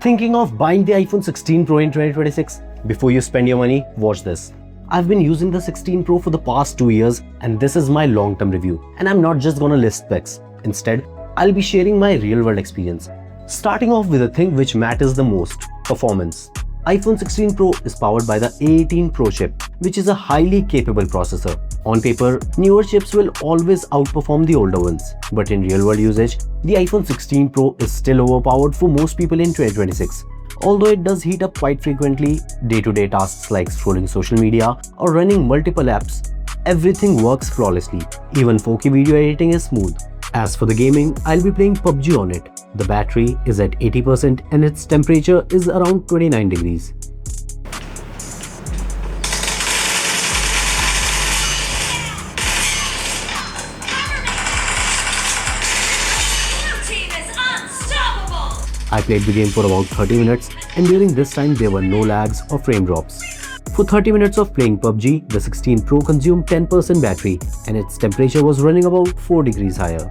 Thinking of buying the iPhone 16 Pro in 2026? Before you spend your money, watch this. I've been using the 16 Pro for the past 2 years and this is my long-term review. And I'm not just gonna list specs. Instead, I'll be sharing my real-world experience. Starting off with the thing which matters the most, performance. iPhone 16 Pro is powered by the A18 Pro chip, which is a highly capable processor. On paper, newer chips will always outperform the older ones. But in real-world usage, the iPhone 16 Pro is still overpowered for most people in 2026. Although it does heat up quite frequently, day-to-day tasks like scrolling social media or running multiple apps, everything works flawlessly. Even 4K video editing is smooth. As for the gaming, I'll be playing PUBG on it. The battery is at 80% and its temperature is around 29 degrees. I played the game for about 30 minutes and during this time there were no lags or frame drops. For 30 minutes of playing PUBG, the 16 Pro consumed 10% battery and its temperature was running about 4 degrees higher.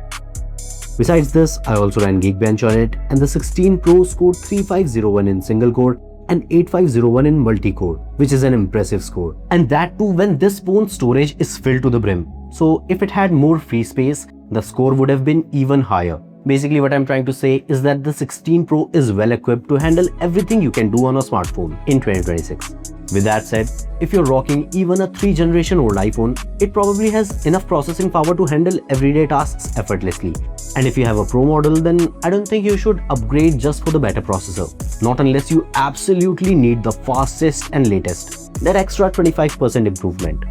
Besides this, I also ran Geekbench on it and the 16 Pro scored 3501 in single core and 8501 in multi-core, which is an impressive score. And that too when this phone's storage is filled to the brim. So if it had more free space, the score would have been even higher. Basically what I'm trying to say is that the 16 Pro is well equipped to handle everything you can do on a smartphone in 2026. With that said, if you're rocking even a 3 generation old iPhone, it probably has enough processing power to handle everyday tasks effortlessly. And if you have a Pro model, then I don't think you should upgrade just for the better processor. Not unless you absolutely need the fastest and latest, that extra 25% improvement.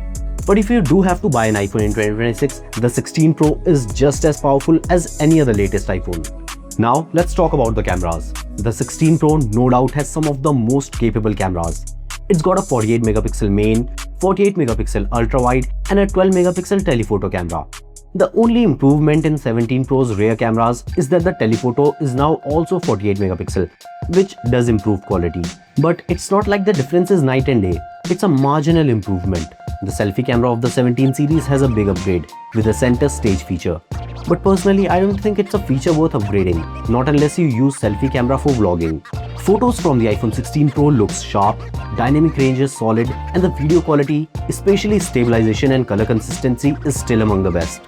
But if you do have to buy an iPhone in 2026, the 16 Pro is just as powerful as any other latest iPhone. Now let's talk about the cameras. The 16 Pro no doubt has some of the most capable cameras. It's got a 48 megapixel main, 48 megapixel ultra-wide and a 12 megapixel telephoto camera. The only improvement in 17 Pro's rear cameras is that the telephoto is now also 48 megapixel, which does improve quality. But it's not like the difference is night and day. It's a marginal improvement. The selfie camera of the 17 series has a big upgrade with a center stage feature. But personally, I don't think it's a feature worth upgrading, not unless you use selfie camera for vlogging. Photos from the iPhone 16 Pro looks sharp, dynamic range is solid, and the video quality, especially stabilization and color consistency, is still among the best.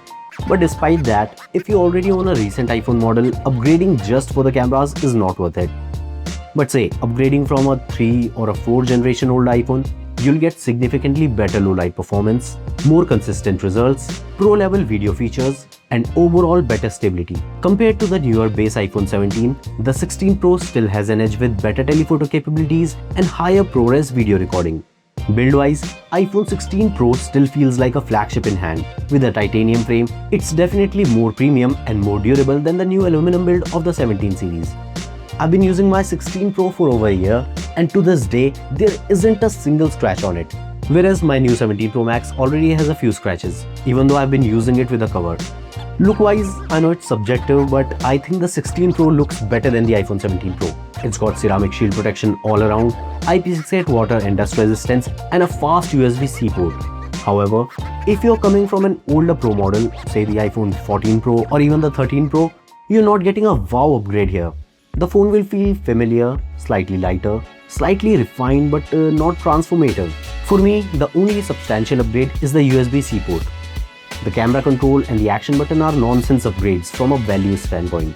But despite that, if you already own a recent iPhone model, upgrading just for the cameras is not worth it. But say, upgrading from a 3 or a 4 generation old iPhone, you'll get significantly better low light performance, more consistent results, pro level video features, and overall better stability. Compared to the newer base iPhone 17, the 16 Pro still has an edge with better telephoto capabilities and higher ProRes video recording. Build-wise, iPhone 16 Pro still feels like a flagship in hand. With a titanium frame, it's definitely more premium and more durable than the new aluminum build of the 17 series. I've been using my 16 Pro for over a year and to this day, there isn't a single scratch on it. Whereas my new 17 Pro Max already has a few scratches, even though I've been using it with a cover. Look-wise, I know it's subjective, but I think the 16 Pro looks better than the iPhone 17 Pro. It's got ceramic shield protection all around, IP68 water and dust resistance, and a fast USB-C port. However, if you're coming from an older Pro model, say the iPhone 14 Pro or even the 13 Pro, you're not getting a wow upgrade here. The phone will feel familiar, slightly lighter, slightly refined but not transformative. For me, the only substantial upgrade is the USB-C port. The camera control and the action button are nonsense upgrades from a value standpoint.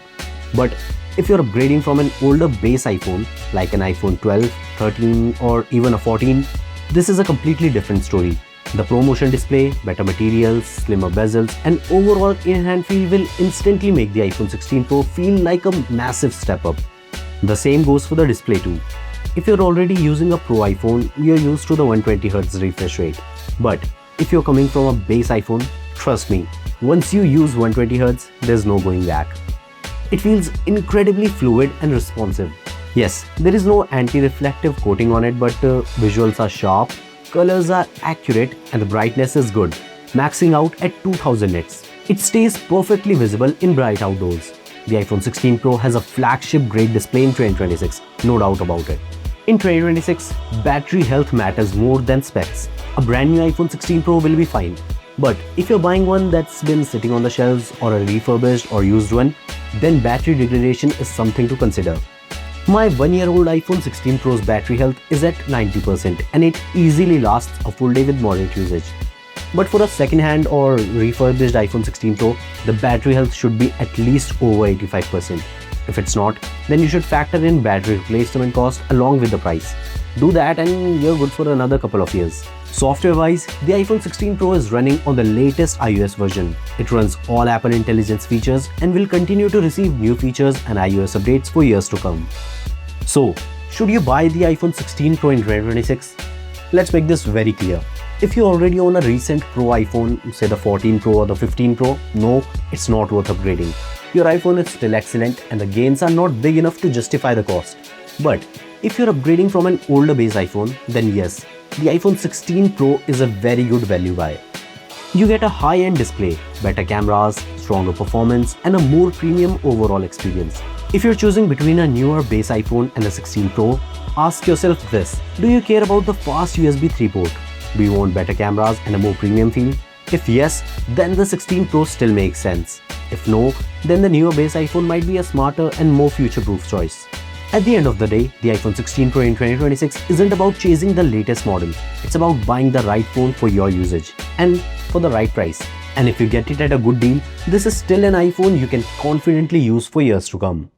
But if you're upgrading from an older base iPhone, like an iPhone 12, 13 or even a 14, this is a completely different story. The ProMotion display, better materials, slimmer bezels and overall in-hand feel will instantly make the iPhone 16 Pro feel like a massive step up. The same goes for the display too. If you're already using a Pro iPhone, you're used to the 120Hz refresh rate. But if you're coming from a base iPhone, trust me, once you use 120Hz, there's no going back. It feels incredibly fluid and responsive. Yes, there is no anti-reflective coating on it, but visuals are sharp, colors are accurate and the brightness is good, maxing out at 2000 nits. It stays perfectly visible in bright outdoors. The iPhone 16 Pro has a flagship grade display in 2026, no doubt about it. In 2026, battery health matters more than specs. A brand new iPhone 16 Pro will be fine. But if you're buying one that's been sitting on the shelves or a refurbished or used one, then battery degradation is something to consider. My 1-year-old iPhone 16 Pro's battery health is at 90% and it easily lasts a full day with moderate usage. But for a second-hand or refurbished iPhone 16 Pro, the battery health should be at least over 85%. If it's not, then you should factor in battery replacement cost along with the price. Do that and you're good for another couple of years. Software-wise, the iPhone 16 Pro is running on the latest iOS version. It runs all Apple Intelligence features and will continue to receive new features and iOS updates for years to come. So, should you buy the iPhone 16 Pro in 2026? Let's make this very clear. If you already own a recent Pro iPhone, say the 14 Pro or the 15 Pro, no, it's not worth upgrading. Your iPhone is still excellent and the gains are not big enough to justify the cost. But if you're upgrading from an older base iPhone, then yes, the iPhone 16 Pro is a very good value buy. You get a high-end display, better cameras, stronger performance, and a more premium overall experience. If you're choosing between a newer base iPhone and the 16 Pro, ask yourself this: do you care about the fast USB 3 port? Do you want better cameras and a more premium feel? If yes, then the 16 Pro still makes sense. If no, then the newer base iPhone might be a smarter and more future-proof choice. At the end of the day, the iPhone 16 Pro in 2026 isn't about chasing the latest model. It's about buying the right phone for your usage and for the right price. And if you get it at a good deal, this is still an iPhone you can confidently use for years to come.